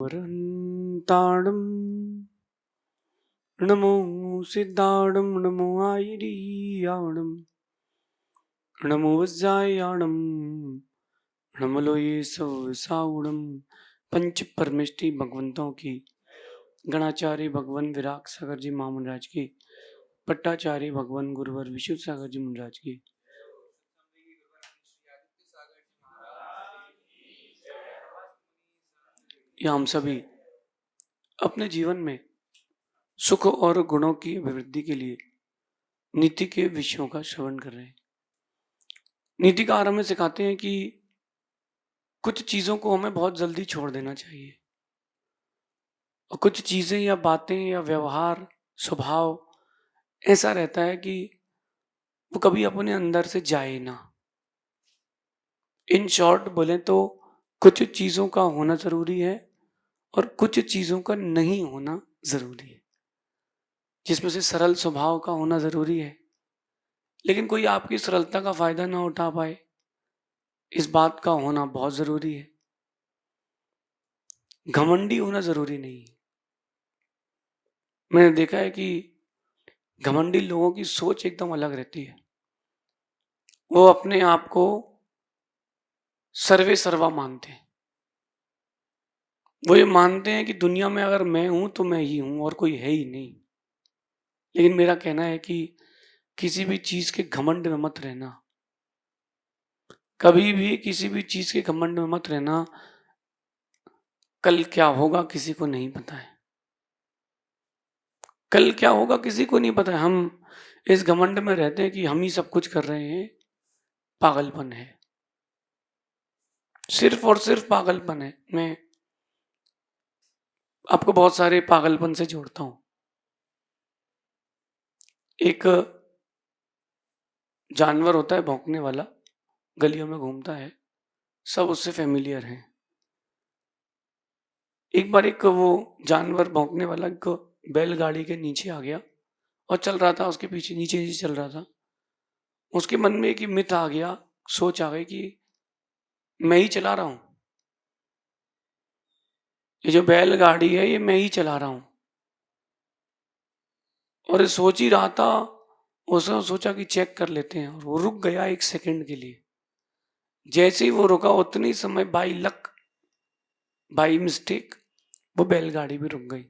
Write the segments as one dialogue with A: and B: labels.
A: वरन्ताडं नमो सिद्धाडं नमो आयरीयाडं नमो वज्रायाडं नमलोये सवसाउडं। पंच परमेष्टि भगवंतों की, गणाचार्य भगवान विराग सागर जी महामंडराज की, पट्टाचार्य भगवान गुरुवर विशु सागर जी महाराज की, या हम सभी अपने जीवन में सुख और गुणों की अभिवृद्धि के लिए नीति के विषयों का श्रवण कर रहे हैं। नीतिकार हमें सिखाते हैं कि कुछ चीजों को हमें बहुत जल्दी छोड़ देना चाहिए और कुछ चीजें या बातें या व्यवहार स्वभाव ऐसा रहता है कि वो कभी अपने अंदर से जाए ना। इन शॉर्ट बोले तो कुछ चीजों का होना जरूरी है और कुछ चीजों का नहीं होना जरूरी है, जिसमें से सरल स्वभाव का होना जरूरी है, लेकिन कोई आपकी सरलता का फायदा ना उठा पाए, इस बात का होना बहुत जरूरी है। घमंडी होना जरूरी नहीं है। मैंने देखा है कि घमंडी लोगों की सोच एकदम अलग रहती है। वो अपने आप को सर्वे सर्वा मानते हैं। वो ये मानते हैं कि दुनिया में अगर मैं हूं तो मैं ही हूं और कोई है ही नहीं। लेकिन मेरा कहना है कि किसी भी चीज के घमंड में मत रहना। कभी भी किसी भी चीज के घमंड में मत रहना। कल क्या होगा किसी को नहीं पता है। कल क्या होगा किसी को नहीं पता है। हम इस घमंड में रहते हैं कि हम ही सब कुछ कर रहे हैं। पागलपन है, सिर्फ और सिर्फ पागलपन है। मैं आपको बहुत सारे पागलपन से जोड़ता हूं। एक जानवर होता है भौंकने वाला, गलियों में घूमता है, सब उससे फेमिलियर हैं। एक बार एक वो जानवर भौंकने वाला एक बैलगाड़ी के नीचे आ गया और चल रहा था, उसके पीछे नीचे नीचे चल रहा था। उसके मन में एक मिथ आ गया, सोच आ गई कि मैं ही चला रहा हूं, ये जो बैलगाड़ी है ये मैं ही चला रहा हूं। और ये सोच ही रहा था, उसने सोचा कि चेक कर लेते हैं, और वो रुक गया एक सेकंड के लिए। जैसे ही वो रुका उतनी समय बाई लक, बाई मिस्टेक वो बैलगाड़ी भी रुक गई।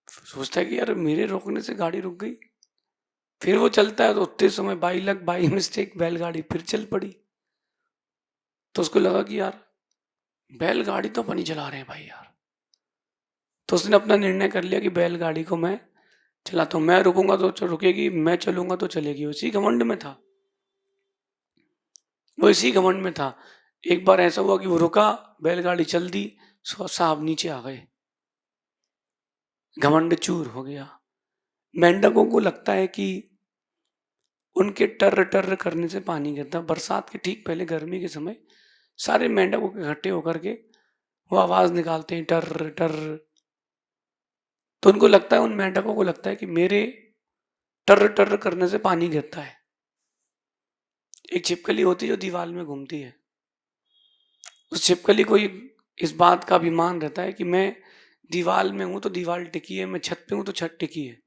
A: सोचता है कि यार मेरे रोकने से गाड़ी रुक गई। फिर वो चलता है तो उतने समय बाई लक बाई मिस्टेक बैलगाड़ी फिर चल पड़ी। तो उसको लगा कि यार बैलगाड़ी तो अपन ही चला रहे हैं भाई यार। तो उसने अपना निर्णय कर लिया कि बैलगाड़ी को मैं चलाता हूं, मैं रुकूंगा तो रुकेगी, मैं चलूंगा तो चलेगी। उसी घमंड में था, वो इसी घमंड में था। एक बार ऐसा हुआ कि वो रुका, बैलगाड़ी चल दी, साहब नीचे आ गए, घमंड चूर हो गया। मेंढकों को लगता है कि उनके टर टर करने से पानी गिरता। बरसात के ठीक पहले गर्मी के समय सारे मेंढकों के इकट्ठे होकर के वो आवाज निकालते हैं, टर टर। तो उनको लगता है, उन मेंढकों को लगता है कि मेरे टर टर करने से पानी गिरता है। एक छिपकली होती है जो दीवार में घूमती है। उस छिपकली को इस बात का अभिमान रहता है कि मैं दीवार में हूं तो दीवार टिकी है, मैं छत पे हूं तो छत टिकी है।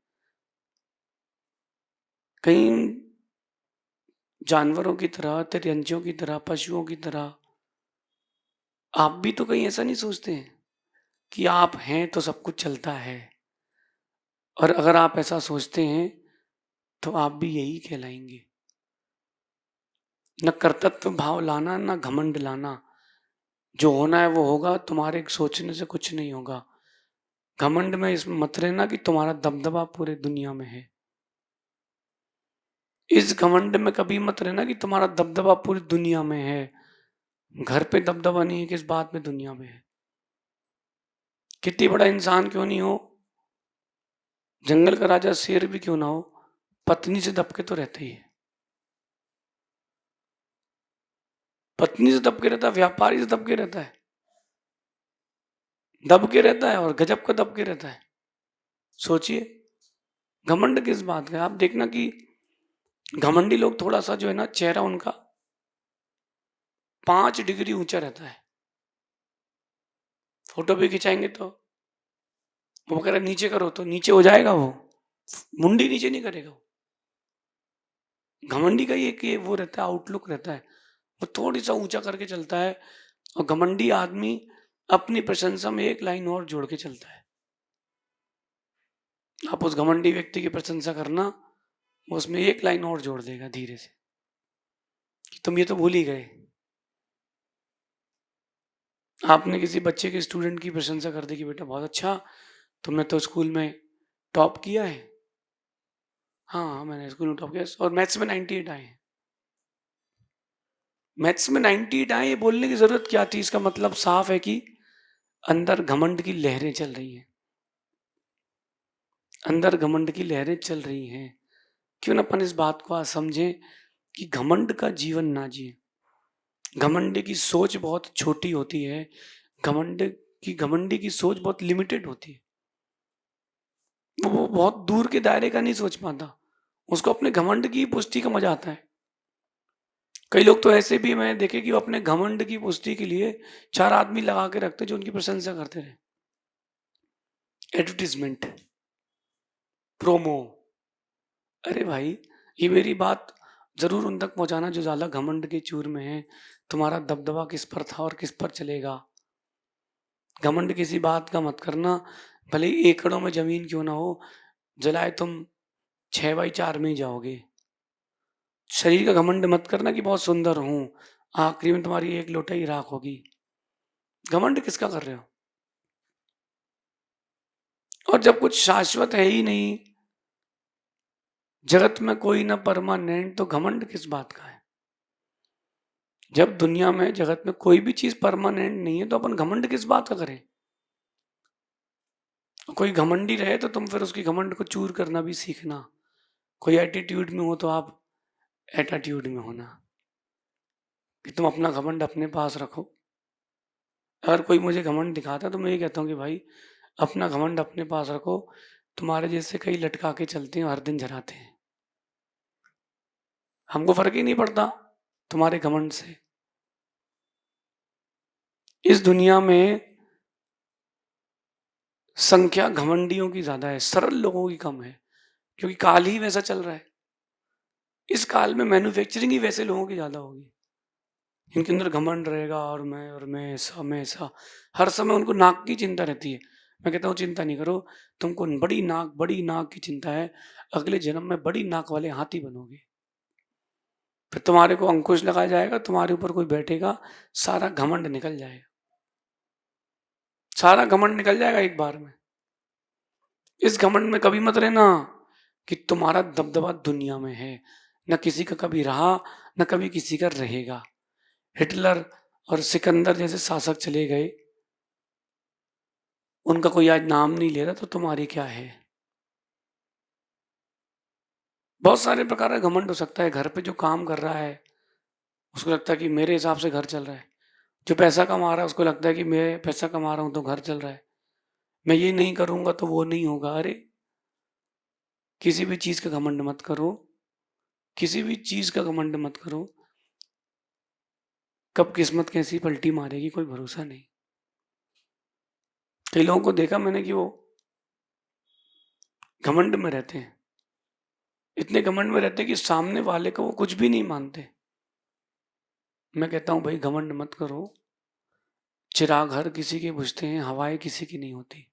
A: कहीं जानवरों की तरह, तिरंजियों की तरह, पशुओं की तरह आप भी तो कहीं ऐसा नहीं सोचते हैं कि आप हैं तो सब कुछ चलता है। और अगर आप ऐसा सोचते हैं तो आप भी यही कहलाएंगे। न कर्तृत्व भाव लाना, न घमंड लाना। जो होना है वो होगा, तुम्हारे सोचने से कुछ नहीं होगा। घमंड में इसमें मत रहना कि तुम्हारा दबदबा पूरे दुनिया में है। इस घमंड में कभी मत रहना कि तुम्हारा दबदबा पूरी दुनिया में है। घर पे दबदबा नहीं है, किस बात में दुनिया में है। कितनी बड़ा इंसान क्यों नहीं हो, जंगल का राजा शेर भी क्यों ना हो, पत्नी से दबके तो रहता ही है। पत्नी से दबके रहता है, व्यापारी से दबके रहता है, दबके रहता है, और गजब का दबके रहता है। सोचिए घमंड किस बात का है। आप देखना कि घमंडी लोग थोड़ा सा जो है ना, चेहरा उनका 5 डिग्री ऊंचा रहता है। फोटो भी खिंचाएंगे तो वो कह रहा है नीचे करो, तो नीचे हो जाएगा वो, मुंडी नीचे नहीं करेगा वो। घमंडी का ही एक ये वो रहता है, आउटलुक रहता है, वो थोड़ी सा ऊंचा करके चलता है। और घमंडी आदमी अपनी प्रशंसा में एक लाइन और जोड़ के चलता है। आप उस घमंडी व्यक्ति की प्रशंसा करना, वो उसमें एक लाइन और जोड़ देगा धीरे से कि तुम ये तो भूल ही गए। आपने किसी बच्चे के स्टूडेंट की प्रशंसा कर दी कि बेटा बहुत अच्छा, तुमने तो स्कूल में टॉप किया है। हाँ हाँ, मैंने स्कूल में टॉप किया और मैथ्स में 98 आए हैं। मैथ्स में 98 आए, ये बोलने की जरूरत क्या थी? इसका मतलब साफ है कि अंदर घमंड की लहरें चल रही हैं, अंदर घमंड की लहरें चल रही हैं। क्यों ना अपन इस बात को आज समझें कि घमंड का जीवन ना जिए। घमंडी की सोच बहुत छोटी होती है, घमंडी की सोच बहुत लिमिटेड होती है। वो बहुत दूर के दायरे का नहीं सोच पाता, उसको अपने घमंड की पुष्टि का मजा आता है। कई लोग तो ऐसे भी मैंने देखे कि वो अपने घमंड की पुष्टि के लिए 4 आदमी लगा के रखते जो उनकी प्रशंसा करते रहे। Advertisement, promo. अरे भाई, ये मेरी बात जरूर उन तक पहुंचाना जो ज्यादा घमंड के चूर में है। तुम्हारा दबदबा किस पर था और किस पर चलेगा? घमंड किसी बात का मत करना, भले ही एकड़ों में जमीन क्यों ना हो, जलाए तुम 6x4 में ही जाओगे। शरीर का घमंड मत करना कि बहुत सुंदर हूं, आखिरी में तुम्हारी एक लोटा ही राख होगी। घमंड किसका कर रहे हो? और जब कुछ शाश्वत है ही नहीं, जगत में कोई ना परमानेंट, तो घमंड किस बात का है? जब दुनिया में जगत में कोई भी चीज परमानेंट नहीं है, तो अपन घमंड किस बात का करें? कोई घमंडी रहे तो तुम फिर उसकी घमंड को चूर करना भी सीखना। कोई एटीट्यूड में हो तो आप एटीट्यूड में होना, कि तुम अपना घमंड अपने पास रखो। अगर कोई मुझे घमंड दिखाता है तो मैं ये कहता हूँ कि भाई अपना घमंड अपने पास रखो, तुम्हारे जैसे कई लटका के चलते हैं, हर दिन जलाते हैं, हमको फर्क ही नहीं पड़ता तुम्हारे घमंड से। इस दुनिया में संख्या घमंडियों की ज्यादा है, सरल लोगों की कम है, क्योंकि काल ही वैसा चल रहा है। इस काल में मैन्युफैक्चरिंग ही वैसे लोगों की ज्यादा होगी, इनके अंदर घमंड रहेगा, और मैं ऐसा। हर समय उनको नाक की चिंता रहती है। मैं कहता हूँ चिंता नहीं करो, तुमको बड़ी नाक की चिंता है, अगले जन्म में बड़ी नाक वाले हाथी बनोगे। फिर तुम्हारे को अंकुश लगाया जाएगा, तुम्हारे ऊपर कोई बैठेगा, सारा घमंड निकल जाएगा, सारा घमंड निकल जाएगा एक बार में। इस घमंड में कभी मत रहना कि तुम्हारा दबदबा दुनिया में है, न किसी का कभी रहा, न कभी किसी का रहेगा। हिटलर और सिकंदर जैसे शासक चले गए, उनका कोई आज नाम नहीं ले रहा, तो तुम्हारी क्या है? बहुत सारे प्रकार का घमंड हो सकता है। घर पे जो काम कर रहा है उसको लगता है कि मेरे हिसाब से घर चल रहा है, जो पैसा कमा रहा है उसको लगता है कि मैं पैसा कमा रहा हूं तो घर चल रहा है, मैं ये नहीं करूंगा तो वो नहीं होगा। अरे किसी भी चीज का घमंड मत करो, किसी भी चीज का घमंड मत करो। कब किस्मत कैसी पलटी मारेगी कोई भरोसा नहीं। कई लोगों को देखा मैंने कि वो घमंड में रहते हैं, इतने घमंड में रहते हैं कि सामने वाले को वो कुछ भी नहीं मानते। मैं कहता हूं भाई घमंड मत करो, चिराग हर किसी के बुझते हैं, हवाएं किसी की नहीं होती।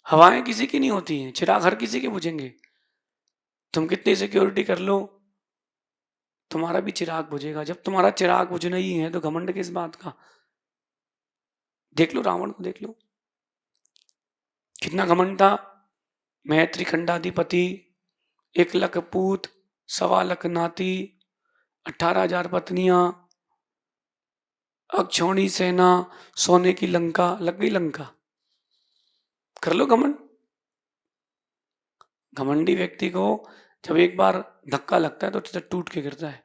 A: हवाएं किसी की नहीं होती हैं, चिराग हर किसी के बुझेंगे। तुम कितनी सिक्योरिटी कर लो, तुम्हारा भी चिराग बुझेगा। जब तुम्हारा चिराग बुझना ही है तो घमंड किस बात का? देख लो रावण को, देख लो कितना घमंड था। मैं त्रिखंडाधिपति, 1 लाख पूत, 1.25 लाख नाती, 18,000 पत्नियां, अक्षौणी सेना, सोने की लंका। लग गई लंका, कर लो घमंड। घमंडी व्यक्ति को जब एक बार धक्का लगता है तो टूट के गिरता है,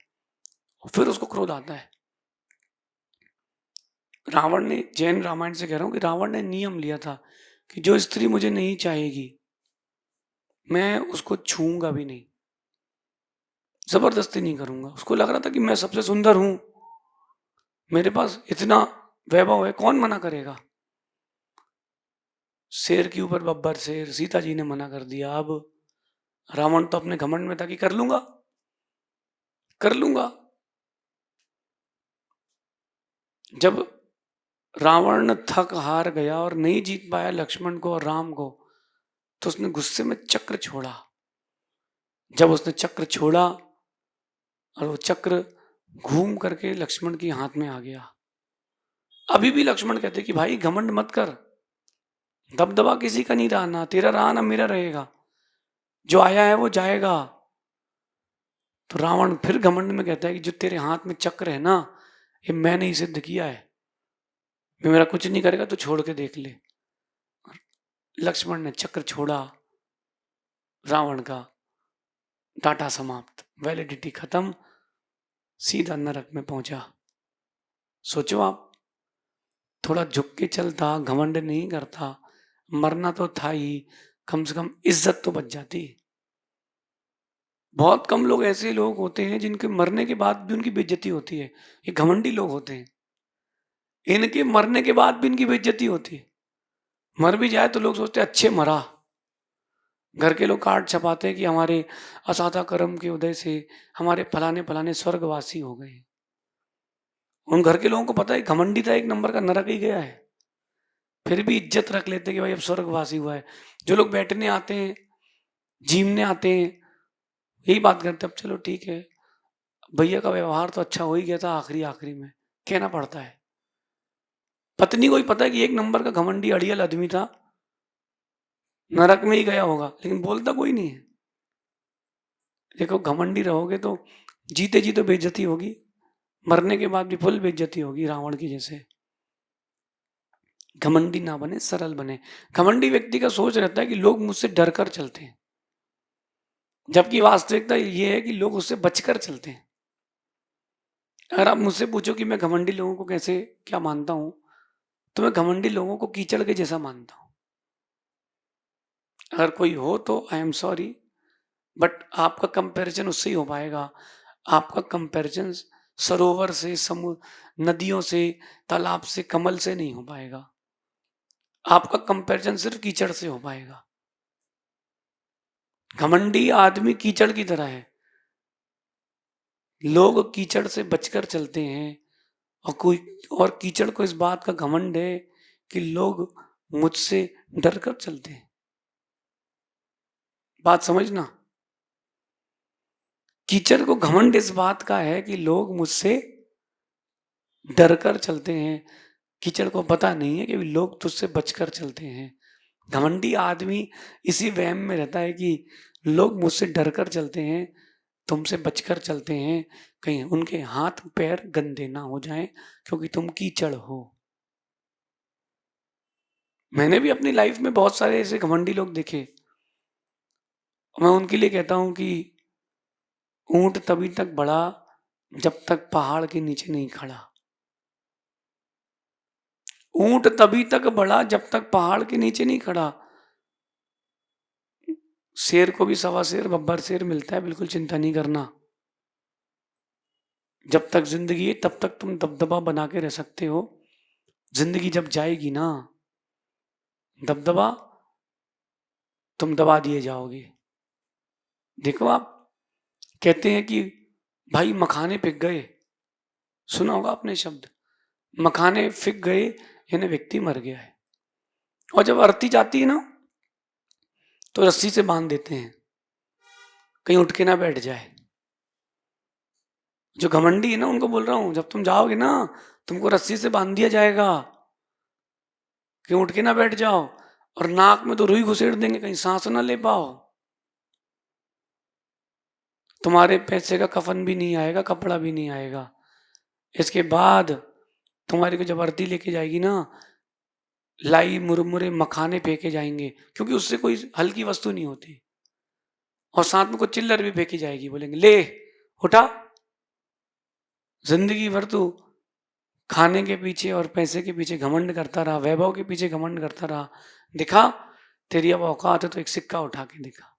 A: और फिर उसको क्रोध आता है। रावण ने, जैन रामायण से कह रहा हूं कि रावण ने नियम लिया था कि जो स्त्री मुझे नहीं चाहेगी मैं उसको छूऊंगा भी नहीं, जबरदस्ती नहीं करूंगा। उसको लग रहा था कि मैं सबसे सुंदर हूं, मेरे पास इतना वैभव है, कौन मना करेगा? शेर के ऊपर बब्बर शेर, सीता जी ने मना कर दिया। अब रावण तो अपने घमंड में था कि कर लूंगा, कर लूंगा। जब रावण थक हार गया और नहीं जीत पाया लक्ष्मण को और राम को, तो उसने गुस्से में चक्र छोड़ा। जब उसने चक्र छोड़ा और वो चक्र घूम करके लक्ष्मण के हाथ में आ गया। अभी भी लक्ष्मण कहते कि भाई घमंड मत कर, दबदबा किसी का नहीं रहा, ना तेरा रहा ना मेरा रहेगा, जो आया है वो जाएगा। तो रावण फिर घमंड में कहता है कि जो तेरे हाथ में चक्र है ना, ये मैंने ही सिद्ध किया है, मैं मेरा कुछ नहीं करेगा तो छोड़ के देख ले। लक्ष्मण ने चक्र छोड़ा, रावण का डाटा समाप्त, वैलिडिटी खत्म, सीधा नरक में पहुंचा। सोचो आप, थोड़ा झुक के चलता, घमंड नहीं करता, मरना तो था ही, कम से कम इज्जत तो बच जाती। बहुत कम लोग ऐसे लोग होते हैं जिनके मरने के बाद भी उनकी बेइज्जती होती है, ये घमंडी लोग होते हैं। इनके मरने के बाद भी इनकी बेइज्जती होती है। मर भी जाए तो लोग सोचते हैं अच्छे मरा। घर के लोग कार्ड छपाते हैं कि हमारे असाधा कर्म के उदय से हमारे फलाने फलाने स्वर्गवासी हो गए। उन घर के लोगों को पता है घमंडी था, एक नंबर का नरक ही गया है, फिर भी इज्जत रख लेते कि भाई अब स्वर्गवासी हुआ है। जो लोग बैठने आते हैं, जीमने आते हैं, यही बात करते अब चलो ठीक है, भैया का व्यवहार तो अच्छा हो ही गया था, आखिरी आखिरी में कहना पड़ता है। पत्नी को ही पता है कि एक नंबर का घमंडी अड़ियल आदमी था, नरक में ही गया होगा, लेकिन बोलता कोई नहीं है। देखो घमंडी रहोगे तो जीते जी तो बेइज्जती होगी, मरने के बाद भी फुल बेइज्जती होगी, रावण की जैसे। घमंडी ना बने, सरल बने। घमंडी व्यक्ति का सोच रहता है कि लोग मुझसे डर कर चलते हैं, जबकि वास्तविकता ये है कि लोग उससे बचकर चलते हैं। अगर आप मुझसे पूछो कि मैं घमंडी लोगों को कैसे क्या मानता हूं, तो मैं घमंडी लोगों को कीचड़ के जैसा मानता हूं। अगर कोई हो तो आई एम सॉरी, बट आपका कंपैरिजन उससे ही हो पाएगा। आपका कंपैरिजन सरोवर से, नदियों से, तालाब से, कमल से नहीं हो पाएगा। आपका कंपैरिजन सिर्फ कीचड़ से हो पाएगा। घमंडी आदमी कीचड़ की तरह है, लोग कीचड़ से बचकर चलते हैं। और कीचड़ को इस बात का घमंड है कि लोग मुझसे डर कर चलते हैं। बात समझना, कीचड़ को घमंड इस बात का है कि लोग मुझसे डर कर चलते हैं। कीचड़ को पता नहीं है कि लोग तुझसे बचकर चलते हैं। घमंडी आदमी इसी वहम में रहता है कि लोग मुझसे डर कर चलते हैं, तुमसे बचकर चलते हैं, कहीं उनके हाथ पैर गंदे ना हो जाएं, क्योंकि तुम कीचड़ हो। मैंने भी अपनी लाइफ में बहुत सारे ऐसे घमंडी लोग देखे। मैं उनके लिए कहता हूं कि ऊंट तभी तक बढ़ा जब तक पहाड़ के नीचे नहीं खड़ा। ऊंट तभी तक बढ़ा जब तक पहाड़ के नीचे नहीं खड़ा। शेर को भी सवा शेर बब्बर शेर मिलता है, बिल्कुल चिंता नहीं करना। जब तक जिंदगी है तब तक तुम दबदबा बना के रह सकते हो। जिंदगी जब जाएगी ना, दबदबा तुम दबा दिए जाओगे। देखो आप कहते हैं कि भाई मखाने पिक गए, सुना होगा आपने शब्द, मखाने फिक गए यानी व्यक्ति मर गया है। और जब अर्थी जाती है ना, तो रस्सी से बांध देते हैं, कहीं उठ के ना बैठ जाए। जो घमंडी है ना, उनको बोल रहा हूं, जब तुम जाओगे ना, तुमको रस्सी से बांध दिया जाएगा, कहीं उठ के ना बैठ जाओ, और नाक में तो रुई घुसेड़ देंगे, कहीं सांस ना ले पाओ। तुम्हारे पैसे का कफन भी नहीं आएगा, कपड़ा भी नहीं आएगा। इसके बाद तुम्हारी को जब आरती लेके जाएगी ना, लाई मुरमुरे मखाने फेंके जाएंगे, क्योंकि उससे कोई हल्की वस्तु नहीं होती। और साथ में कुछ चिल्लर भी फेंकी जाएगी, बोलेंगे ले उठा। जिंदगी भर तू खाने के पीछे और पैसे के पीछे घमंड करता रहा, वैभव के पीछे घमंड करता रहा, दिखा तेरी अब औकात है तो एक सिक्का उठा के दिखा।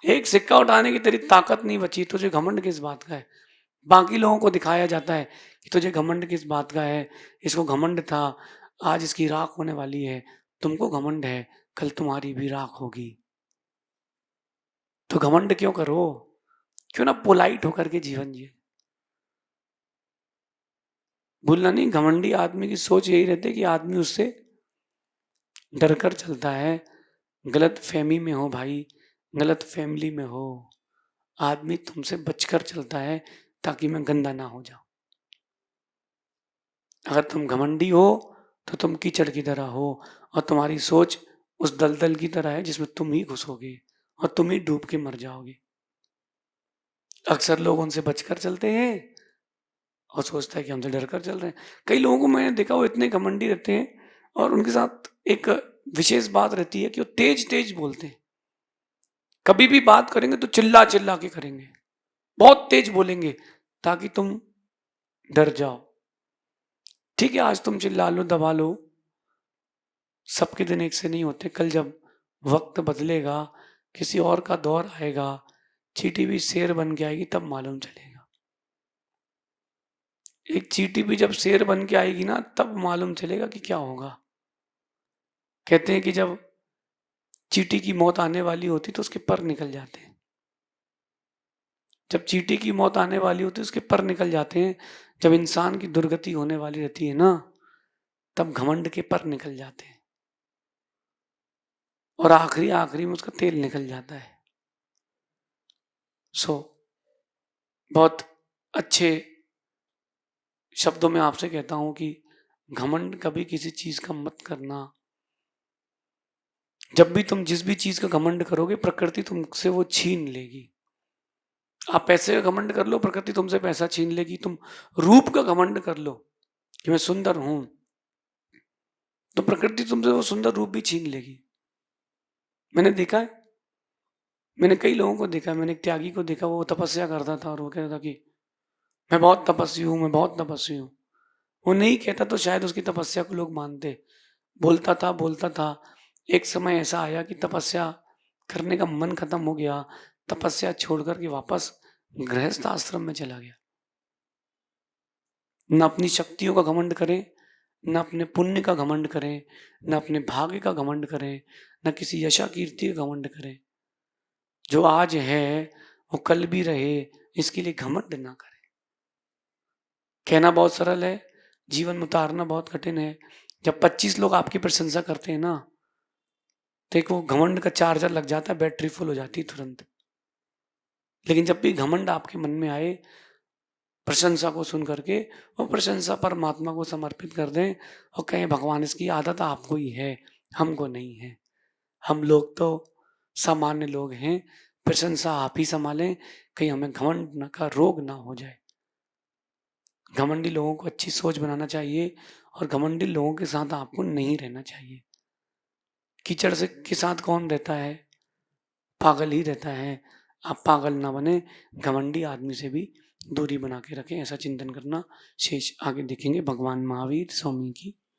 A: एक सिक्का उठाने की तेरी ताकत नहीं बची, तुझे घमंड किस बात का है? बाकी लोगों को दिखाया जाता है कि तुझे घमंड किस बात का है, इसको घमंड था, आज इसकी राख होने वाली है, तुमको घमंड है, कल तुम्हारी भी राख होगी। तो घमंड क्यों करो? क्यों ना पोलाइट होकर के जीवन जिए। भूलना नहीं, घमंडी आदमी की सोच यही रहती है कि आदमी उससे डर कर चलता है। गलत फहमी में हो भाई, गलत फैमिली में हो, आदमी तुमसे बचकर चलता है ताकि मैं गंदा ना हो जाऊं। अगर तुम घमंडी हो तो तुम कीचड़ की तरह हो, और तुम्हारी सोच उस दलदल की तरह है जिसमें तुम ही घुसोगे और तुम ही डूब के मर जाओगे। अक्सर लोग उनसे बचकर चलते हैं और सोचता है कि हमसे डर कर चल रहे हैं। कई लोगों को मैंने देखा, वो इतने घमंडी रहते हैं और उनके साथ एक विशेष बात रहती है कि वो तेज तेज बोलते हैं। कभी भी बात करेंगे तो चिल्ला चिल्ला के करेंगे, बहुत तेज बोलेंगे ताकि तुम डर जाओ। ठीक है, आज तुम चिल्ला लो, दबा लो, सबके दिन एक से नहीं होते। कल जब वक्त बदलेगा, किसी और का दौर आएगा, चींटी भी शेर बन के आएगी, तब मालूम चलेगा। एक चींटी भी जब शेर बन के आएगी ना, तब मालूम चलेगा कि क्या होगा। कहते हैं कि जब चींटी की मौत आने वाली होती तो उसके पर निकल जाते हैं। जब चींटी की मौत आने वाली होती है उसके पर निकल जाते हैं। जब इंसान की दुर्गति होने वाली रहती है ना, तब घमंड के पर निकल जाते हैं और आखिरी आखिरी में उसका तेल निकल जाता है। सो बहुत अच्छे शब्दों में आपसे कहता हूं कि घमंड कभी किसी चीज का मत करना। जब भी तुम जिस भी चीज का घमंड करोगे, प्रकृति तुमसे वो छीन लेगी। आप पैसे का घमंड कर लो, प्रकृति तुमसे पैसा छीन लेगी। तुम रूप का घमंड कर लो कि मैं सुंदर हूं, तो प्रकृति तुमसे वो सुंदर रूप भी छीन लेगी। मैंने देखा है, मैंने कई लोगों को देखा है। मैंने एक त्यागी को देखा, वो तपस्या करता था और वो कहता था कि मैं बहुत तपस्वी हूँ, मैं बहुत तपस्वी हूँ। वो नहीं कहता तो शायद उसकी तपस्या को लोग मानते। बोलता था बोलता था, एक समय ऐसा आया कि तपस्या करने का मन खत्म हो गया, तपस्या छोड़ करके वापस गृहस्थ आश्रम में चला गया। न अपनी शक्तियों का घमंड करें, न अपने पुण्य का घमंड करें, न अपने भाग्य का घमंड करें, न किसी यशा कीर्ति का घमंड करें। जो आज है वो कल भी रहे, इसके लिए घमंड ना करें। कहना बहुत सरल है, जीवन में उतारना बहुत कठिन है। जब 25 लोग आपकी प्रशंसा करते हैं ना, तो एक वो घमंड का चार्जर लग जाता है, बैटरी फुल हो जाती है तुरंत। लेकिन जब भी घमंड आपके मन में आए, प्रशंसा को सुन करके वो प्रशंसा परमात्मा को समर्पित कर दें और कहें भगवान इसकी आदत आपको ही है, हमको नहीं है। हम लोग तो सामान्य लोग हैं, प्रशंसा आप ही संभालें, कहीं हमें घमंड का रोग ना हो जाए। घमंडी लोगों को अच्छी सोच बनाना चाहिए और घमंडी लोगों के साथ आपको नहीं रहना चाहिए। कीचड़ से के साथ कौन रहता है? पागल ही रहता है। आप पागल ना बने, घमंडी आदमी से भी दूरी बना के रखें, ऐसा चिंतन करना। शेष आगे देखेंगे। भगवान महावीर स्वामी की